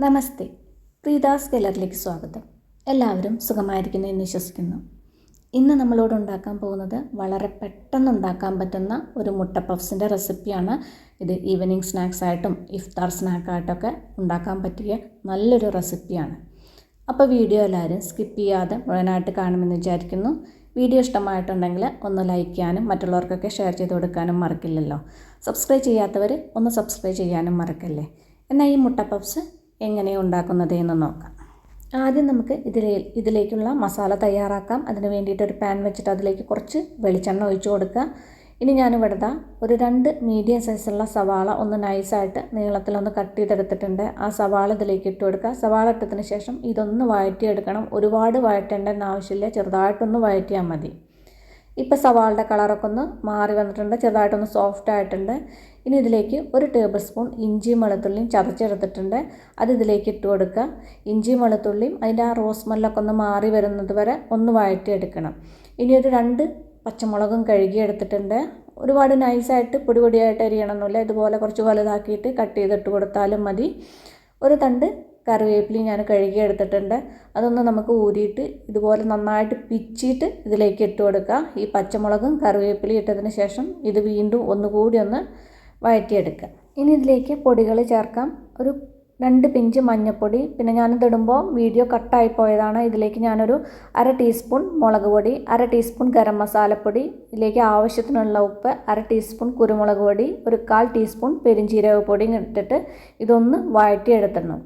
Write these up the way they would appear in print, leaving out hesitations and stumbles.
നമസ്തേ, പ്രീതാസ് കെല്ലറിലേക്ക് സ്വാഗതം. എല്ലാവരും സുഖമായിരിക്കുന്നു എന്ന് വിശ്വസിക്കുന്നു. ഇന്ന് നമ്മളോട് ഉണ്ടാക്കാൻ പോകുന്നത് വളരെ പെട്ടെന്ന് ഉണ്ടാക്കാൻ പറ്റുന്ന ഒരു മുട്ട പഫ്സിൻ്റെ റെസിപ്പിയാണ്. ഇത് ഈവനിങ് സ്നാക്സ് ആയിട്ടും ഇഫ്താർ സ്നാക്കായിട്ടൊക്കെ ഉണ്ടാക്കാൻ പറ്റിയ നല്ലൊരു റെസിപ്പിയാണ്. അപ്പോൾ വീഡിയോ എല്ലാവരും സ്കിപ്പ് ചെയ്യാതെ മുഴുവനായിട്ട് കാണുമെന്ന് വിചാരിക്കുന്നു. വീഡിയോ ഇഷ്ടമായിട്ടുണ്ടെങ്കിൽ ഒന്ന് ലൈക്ക് ചെയ്യാനും മറ്റുള്ളവർക്കൊക്കെ ഷെയർ ചെയ്ത് കൊടുക്കാനും മറക്കില്ലല്ലോ. സബ്സ്ക്രൈബ് ചെയ്യാത്തവർ ഒന്ന് സബ്സ്ക്രൈബ് ചെയ്യാനും മറക്കല്ലേ. എന്നാൽ ഈ മുട്ട പഫ്സ് എങ്ങനെയാണ് ഉണ്ടാക്കുന്നത് എന്ന് നോക്കാം. ആദ്യം നമുക്ക് ഇതിലേക്കുള്ള മസാല തയ്യാറാക്കാം. അതിന് വേണ്ടിയിട്ട് ഒരു പാൻ വെച്ചിട്ട് അതിലേക്ക് കുറച്ച് വെളിച്ചെണ്ണ ഒഴിച്ചു കൊടുക്കുക. ഇനി ഞാനിവിടെ ഒരു 2 മീഡിയം സൈസുള്ള സവാള ഒന്ന് നൈസായിട്ട് നീളത്തിലൊന്ന് കട്ട് ചെയ്തെടുത്തിട്ടുണ്ട്. ആ സവാള ഇതിലേക്ക് ഇട്ട് കൊടുക്കുക. സവാള ഇട്ടതിന് ശേഷം ഇതൊന്ന് വഴറ്റിയെടുക്കണം. ഒരുപാട് വഴറ്റേണ്ടെന്ന് ആവശ്യമില്ല, ചെറുതായിട്ടൊന്ന് വഴറ്റിയാൽ മതി. ഇപ്പോൾ സവാളയുടെ കളറൊക്കെ ഒന്ന് മാറി വന്നിട്ടുണ്ട്, ചെറുതായിട്ടൊന്ന് സോഫ്റ്റ് ആയിട്ടുണ്ട്. ഇനി ഇതിലേക്ക് 1 ടേബിൾ സ്പൂൺ ഇഞ്ചിയും വെളുത്തുള്ളിയും ചതച്ചെടുത്തിട്ടുണ്ട്. അത് ഇതിലേക്ക് ഇട്ട് കൊടുക്കുക. ഇഞ്ചിയും വെളുത്തുള്ളിയും അതിൻ്റെ ആ റോസ് സ്മെല്ലൊക്കെ ഒന്ന് മാറി വരുന്നത് വരെ ഒന്ന് വഴറ്റിയെടുക്കണം. ഇനി ഒരു 2 പച്ചമുളകും കഴുകിയെടുത്തിട്ടുണ്ട്. ഒരുപാട് നൈസായിട്ട് പൊടിയായിട്ട് അരിയണമെന്നില്ല, ഇതുപോലെ കുറച്ച് വലുതാക്കിയിട്ട് കട്ട് ചെയ്തിട്ട് കൊടുത്താലും മതി. ഒരു തണ്ട് കറിവേപ്പിലയും ഞാൻ കഴുകിയെടുത്തിട്ടുണ്ട്. അതൊന്ന് നമുക്ക് ഊരിയിട്ട് ഇതുപോലെ നന്നായിട്ട് പിച്ചിയിട്ട് ഇതിലേക്ക് ഇട്ട് കൊടുക്കുക. ഈ പച്ചമുളകും കറിവേപ്പിലയും ഇട്ടതിന് ശേഷം ഇത് വീണ്ടും ഒന്നുകൂടി ഒന്ന് വഴറ്റിയെടുക്കുക. ഇനി ഇതിലേക്ക് പൊടികൾ ചേർക്കാം. ഒരു 2 പിഞ്ച് മഞ്ഞൾപ്പൊടി, പിന്നെ ഞാനിതിടുമ്പോൾ വീഡിയോ കട്ടായി പോയതാണ്. ഇതിലേക്ക് ഞാനൊരു 1/2 ടീസ്പൂൺ മുളക് പൊടി, 1/2 ടീസ്പൂൺ ഗരം മസാലപ്പൊടി, ഇതിലേക്ക് ആവശ്യത്തിനുള്ള ഉപ്പ്, 1/2 ടീസ്പൂൺ കുരുമുളക് പൊടി, ഒരു 1/4 ടീസ്പൂൺ പെരിഞ്ജീരക പൊടിയും ഇട്ടിട്ട് ഇതൊന്ന് വഴറ്റിയെടുക്കണം.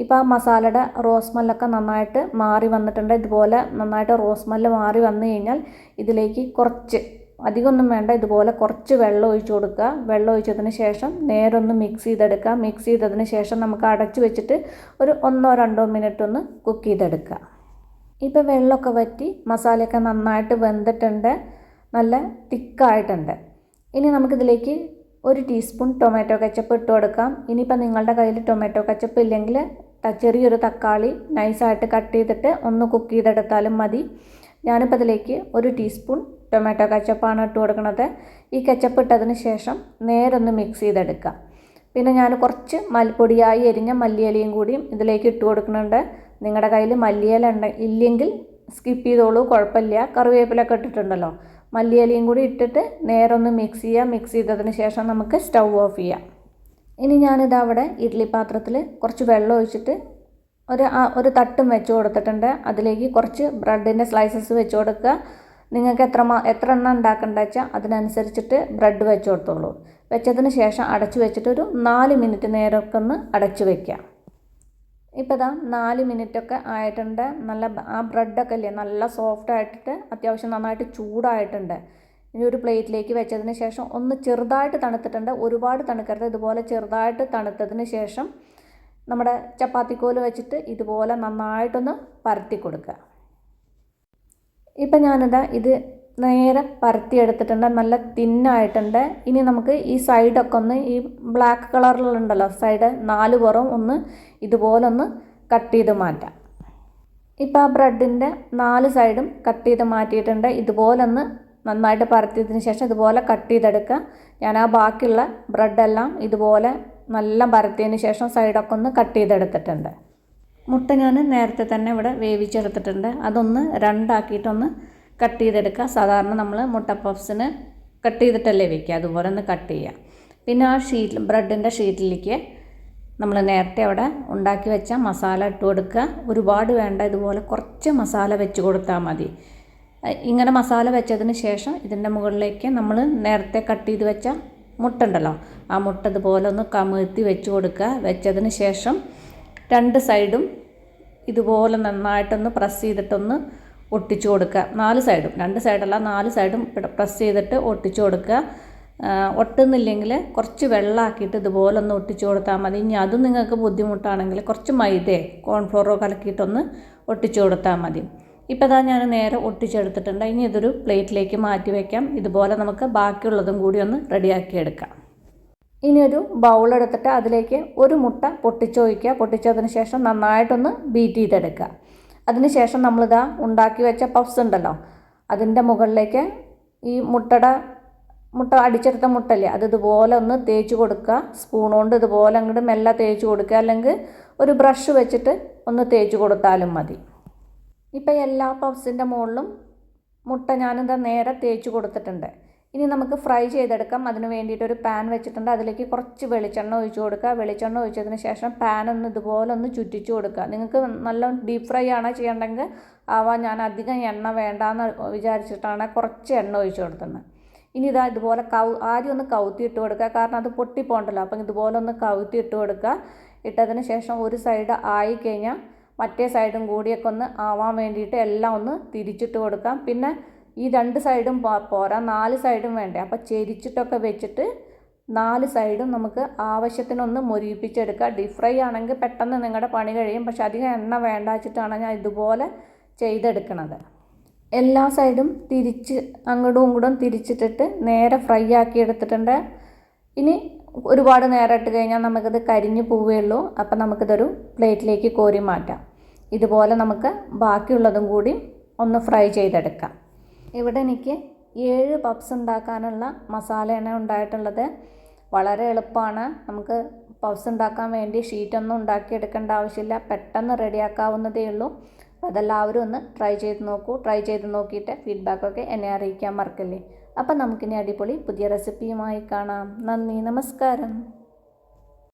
ഇപ്പോൾ ആ മസാലയുടെ റോസ് സ്മെല്ലൊക്കെ നന്നായിട്ട് മാറി വന്നിട്ടുണ്ട്. ഇതുപോലെ നന്നായിട്ട് റോസ് സ്മെല്ല് മാറി വന്നു കഴിഞ്ഞാൽ ഇതിലേക്ക് കുറച്ച്, അധികമൊന്നും വേണ്ട, ഇതുപോലെ കുറച്ച് വെള്ളം ഒഴിച്ച് കൊടുക്കുക. വെള്ളം ഒഴിച്ചതിന് ശേഷം നേരെ ഒന്ന് മിക്സ് ചെയ്തെടുക്കുക. മിക്സ് ചെയ്തതിന് ശേഷം നമുക്ക് അടച്ച് വെച്ചിട്ട് ഒരു 1-2 മിനിറ്റ് ഒന്ന് കുക്ക് ചെയ്തെടുക്കുക. ഇപ്പോൾ വെള്ളമൊക്കെ വറ്റി മസാലയൊക്കെ നന്നായിട്ട് വെന്തിട്ടുണ്ട്, നല്ല തിക്കായിട്ടുണ്ട്. ഇനി നമുക്കിതിലേക്ക് 1 ടീസ്പൂൺ ടൊമാറ്റോ കെച്ചപ്പ് ഇട്ട് കൊടുക്കാം. ഇനിയിപ്പോൾ നിങ്ങളുടെ കയ്യിൽ ടൊമാറ്റോ കെച്ചപ്പ് ഇല്ലെങ്കിൽ ചെറിയൊരു തക്കാളി നൈസായിട്ട് കട്ട് ചെയ്തിട്ട് ഒന്ന് കുക്ക് ചെയ്തെടുത്താലും മതി. ഞാനിപ്പോൾ ഇതിലേക്ക് 1 ടീസ്പൂൺ ടൊമാറ്റോ കെച്ചപ്പാണ് ഇട്ട് കൊടുക്കുന്നത്. ഈ കെച്ചപ്പ് ഇട്ടതിന് ശേഷം നേരെ ഒന്ന് മിക്സ് ചെയ്തെടുക്കുക. പിന്നെ ഞാൻ കുറച്ച് പൊടിയായി എരിഞ്ഞ മല്ലിയിലയും കൂടിയും ഇതിലേക്ക് ഇട്ട് കൊടുക്കുന്നുണ്ട്. നിങ്ങളുടെ കയ്യിൽ മല്ലിയില ഇല്ലെങ്കിൽ സ്കിപ്പ് ചെയ്തോളൂ, കുഴപ്പമില്ല. കറിവേപ്പിലൊക്കെ ഇട്ടിട്ടുണ്ടല്ലോ. മല്ലിയിലയും കൂടി ഇട്ടിട്ട് നേരെ ഒന്ന് മിക്സ് ചെയ്യുക. മിക്സ് ചെയ്തതിന് ശേഷം നമുക്ക് സ്റ്റൗ ഓഫ് ചെയ്യാം. ഇനി ഞാനിതവിടെ ഇഡ്ഡലി പാത്രത്തിൽ കുറച്ച് വെള്ളം ഒഴിച്ചിട്ട് ഒരു തട്ടും വെച്ച് കൊടുത്തിട്ടുണ്ട്. അതിലേക്ക് കുറച്ച് ബ്രെഡിൻ്റെ സ്ലൈസസ് വെച്ച് കൊടുക്കുക. നിങ്ങൾക്ക് എത്ര എണ്ണം ഉണ്ടാക്കേണ്ട വെച്ചാൽ അതിനനുസരിച്ചിട്ട് ബ്രെഡ് വെച്ച് കൊടുത്തോളൂ. വെച്ചതിന് ശേഷം അടച്ചു വെച്ചിട്ട് ഒരു 4 മിനിറ്റ് നേരമൊക്കെ ഒന്ന് അടച്ചു വയ്ക്കുക. ഇപ്പോൾ ഇതാ 4 മിനിറ്റൊക്കെ ആയിട്ടുണ്ട്. നല്ല ആ ബ്രെഡൊക്കെ അല്ലേ നല്ല സോഫ്റ്റ് ആയിട്ടിട്ട് അത്യാവശ്യം നന്നായിട്ട് ചൂടായിട്ടുണ്ട്. ഇനി ഒരു പ്ലേറ്റിലേക്ക് വെച്ചതിന് ശേഷം ഒന്ന് ചെറുതായിട്ട് തണുത്തിട്ടുണ്ട്, ഒരുപാട് തണുക്കരുത്. ഇതുപോലെ ചെറുതായിട്ട് തണുത്തതിന് ശേഷം നമ്മുടെ ചപ്പാത്തിക്കോല് വെച്ചിട്ട് ഇതുപോലെ നന്നായിട്ടൊന്ന് പരത്തി കൊടുക്കുക. ഇപ്പം ഇത് നേരെ പരത്തിയെടുത്തിട്ടുണ്ട്, നല്ല തിന്നായിട്ടുണ്ട്. ഇനി നമുക്ക് ഈ സൈഡൊക്കെ ഒന്ന്, ഈ ബ്ലാക്ക് കളറിലുണ്ടല്ലോ സൈഡ്, 4 പുറം ഒന്ന് ഇതുപോലെ ഒന്ന് കട്ട് ചെയ്ത് മാറ്റാം. ഇപ്പോൾ ആ ബ്രെഡിൻ്റെ 4 സൈഡും കട്ട് ചെയ്ത് മാറ്റിയിട്ടുണ്ട്. ഇതുപോലെ ഒന്ന് നന്നായിട്ട് പരത്തിയതിന് ശേഷം ഇതുപോലെ കട്ട് ചെയ്തെടുക്കുക. ഞാൻ ആ ബാക്കിയുള്ള ബ്രെഡെല്ലാം ഇതുപോലെ നല്ല പരത്തിയതിന് ശേഷം സൈഡൊക്കെ ഒന്ന് കട്ട് ചെയ്തെടുത്തിട്ടുണ്ട്. മുട്ട ഞാൻ നേരത്തെ തന്നെ ഇവിടെ വേവിച്ചെടുത്തിട്ടുണ്ട്. അതൊന്ന് 2 ആക്കിയിട്ടൊന്ന് കട്ട് ചെയ്തെടുക്കുക. സാധാരണ നമ്മൾ മുട്ട പഫ്സിന് കട്ട് ചെയ്തിട്ടല്ലേ വയ്ക്കുക, അതുപോലെ ഒന്ന് കട്ട് ചെയ്യുക. പിന്നെ ആ ബ്രെഡിൻ്റെ ഷീറ്റിലേക്ക് നമ്മൾ നേരത്തെ അവിടെ ഉണ്ടാക്കി വെച്ച മസാല ഇട്ട് കൊടുക്കുക. ഒരുപാട് വേണ്ട, ഇതുപോലെ കുറച്ച് മസാല വെച്ച് കൊടുത്താൽ മതി. ഇങ്ങനെ മസാല വെച്ചതിന് ശേഷം ഇതിൻ്റെ മുകളിലേക്ക് നമ്മൾ നേരത്തെ കട്ട് ചെയ്ത് വെച്ച മുട്ട ഉണ്ടല്ലോ, ആ മുട്ട ഇതുപോലെ ഒന്ന് കമിഴ്ത്തി വെച്ച് കൊടുക്കുക. വെച്ചതിന് ശേഷം 2 സൈഡും ഇതുപോലെ നന്നായിട്ടൊന്ന് പ്രസ് ചെയ്തിട്ടൊന്ന് ഒട്ടിച്ചു കൊടുക്കുക. 4 സൈഡും, 2 സൈഡല്ല 4 സൈഡും പ്രസ് ചെയ്തിട്ട് ഒട്ടിച്ചു കൊടുക്കുക. ഒട്ടുന്നില്ലെങ്കിൽ കുറച്ച് വെള്ളമാക്കിയിട്ട് ഇതുപോലെ ഒന്ന് ഒട്ടിച്ചു കൊടുത്താൽ മതി. ഇനി അതും നിങ്ങൾക്ക് ബുദ്ധിമുട്ടാണെങ്കിൽ കുറച്ച് മൈദയോ കോൺഫ്ലോറോ കലക്കിയിട്ടൊന്ന് ഒട്ടിച്ചു കൊടുത്താൽ മതി. ഇപ്പോൾ ഇതാ ഞാൻ നേരെ ഒട്ടിച്ചെടുത്തിട്ടുണ്ട്. ഇനി ഇതൊരു പ്ലേറ്റിലേക്ക് മാറ്റി വയ്ക്കാം. ഇതുപോലെ നമുക്ക് ബാക്കിയുള്ളതും കൂടി ഒന്ന് റെഡിയാക്കി എടുക്കാം. ഇനി ഒരു ബൗളെടുത്തിട്ട് അതിലേക്ക് 1 മുട്ട പൊട്ടിച്ചൊഴിക്കുക. പൊട്ടിച്ചതിന് ശേഷം നന്നായിട്ടൊന്ന് ബീറ്റ് ചെയ്തെടുക്കുക. അതിന് ശേഷം നമ്മളിതാ ഉണ്ടാക്കി വെച്ച പഫ്സ് ഉണ്ടല്ലോ, അതിൻ്റെ മുകളിലേക്ക് ഈ മുട്ട അടിച്ചെടുത്ത മുട്ടല്ലേ അത് ഇതുപോലെ ഒന്ന് തേച്ച് കൊടുക്കുക. സ്പൂൺ കൊണ്ട് ഇതുപോലെ അങ്ങോട്ട് മെല്ലെ തേച്ച് കൊടുക്കുക. അല്ലെങ്കിൽ ഒരു ബ്രഷ് വെച്ചിട്ട് ഒന്ന് തേച്ച് കൊടുത്താലും മതി. ഇപ്പോൾ എല്ലാ പഫ്സിൻ്റെ മുകളിലും മുട്ട ഞാനിതാ നേരെ തേച്ച് കൊടുത്തിട്ടുണ്ട്. ഇനി നമുക്ക് ഫ്രൈ ചെയ്തെടുക്കാം. അതിന് വേണ്ടിയിട്ട് ഒരു പാൻ വെച്ചിട്ടുണ്ട്. അതിലേക്ക് കുറച്ച് വെളിച്ചെണ്ണ ഒഴിച്ച് കൊടുക്കുക. വെളിച്ചെണ്ണ ഒഴിച്ചതിന് ശേഷം പാൻ ഒന്ന് ഇതുപോലെ ഒന്ന് ചുറ്റിച്ച് കൊടുക്കുക. നിങ്ങൾക്ക് നല്ല ഡീപ്പ് ഫ്രൈ ആണ് ചെയ്യേണ്ടെങ്കിൽ ഞാൻ അധികം എണ്ണ വേണ്ടാന്ന് വിചാരിച്ചിട്ടാണ് കുറച്ച് എണ്ണ ഒഴിച്ച് കൊടുത്തത്. ഇനി ഇതുപോലെ ആദ്യം ഒന്ന് കൗത്തിയിട്ട് കൊടുക്കുക, കാരണം അത് പൊട്ടിപ്പോണ്ടല്ലോ. അപ്പം ഇതുപോലെ ഒന്ന് കൗത്തിയിട്ട് കൊടുക്കുക. ഇട്ടതിന് ശേഷം ഒരു സൈഡ് ആയി കഴിഞ്ഞാൽ മറ്റേ സൈഡും കൂടിയൊക്കെ ഒന്ന് ആവാൻ വേണ്ടിയിട്ട് എല്ലാം ഒന്ന് തിരിച്ചിട്ട് കൊടുക്കാം. പിന്നെ ഈ 2 സൈഡും പോരാ, 4 സൈഡും വേണ്ടേ. അപ്പോൾ ചെരിച്ചിട്ടൊക്കെ വെച്ചിട്ട് 4 സൈഡും നമുക്ക് ആവശ്യത്തിനൊന്ന് മൊരിയിപ്പിച്ചെടുക്കുക. ഡീപ് ഫ്രൈ ആണെങ്കിൽ പെട്ടെന്ന് നിങ്ങളുടെ പണി കഴിയും. പക്ഷെ അധികം എണ്ണ വേണ്ട വെച്ചിട്ടാണ് ഞാൻ ഇതുപോലെ ചെയ്തെടുക്കുന്നത്. എല്ലാ സൈഡും തിരിച്ച് അങ്ങോട്ടും ഇങ്ങോട്ടും തിരിച്ചിട്ടിട്ട് നേരെ ഫ്രൈ ആക്കി എടുത്തിട്ടുണ്ട്. ഇനി ഒരുപാട് നേരം ഇട്ട് കഴിഞ്ഞാൽ നമുക്കിത് കരിഞ്ഞു പോവുകയുള്ളൂ. അപ്പം നമുക്കിതൊരു പ്ലേറ്റിലേക്ക് കോരി മാറ്റാം. ഇതുപോലെ നമുക്ക് ബാക്കിയുള്ളതും കൂടി ഒന്ന് ഫ്രൈ ചെയ്തെടുക്കാം. ഇവിടെ എനിക്ക് 7 പഫ്സ് ഉണ്ടാക്കാനുള്ള മസാലയാണ് ഉണ്ടായിട്ടുള്ളത്. വളരെ എളുപ്പമാണ്. നമുക്ക് പഫ്സ് ഉണ്ടാക്കാൻ വേണ്ടി ഷീറ്റൊന്നും ഉണ്ടാക്കിയെടുക്കേണ്ട ആവശ്യമില്ല. പെട്ടെന്ന് റെഡിയാക്കാവുന്നതേ ഉള്ളൂ. അപ്പോൾ അതെല്ലാവരും ഒന്ന് ട്രൈ ചെയ്ത് നോക്കൂ. ട്രൈ ചെയ്ത് നോക്കിയിട്ട് ഫീഡ്ബാക്കൊക്കെ എന്നെ അറിയിക്കാൻ മറക്കല്ലേ. അപ്പം നമുക്കിനി അടിപൊളി പുതിയ റെസിപ്പിയുമായി കാണാം. നന്ദി, നമസ്കാരം.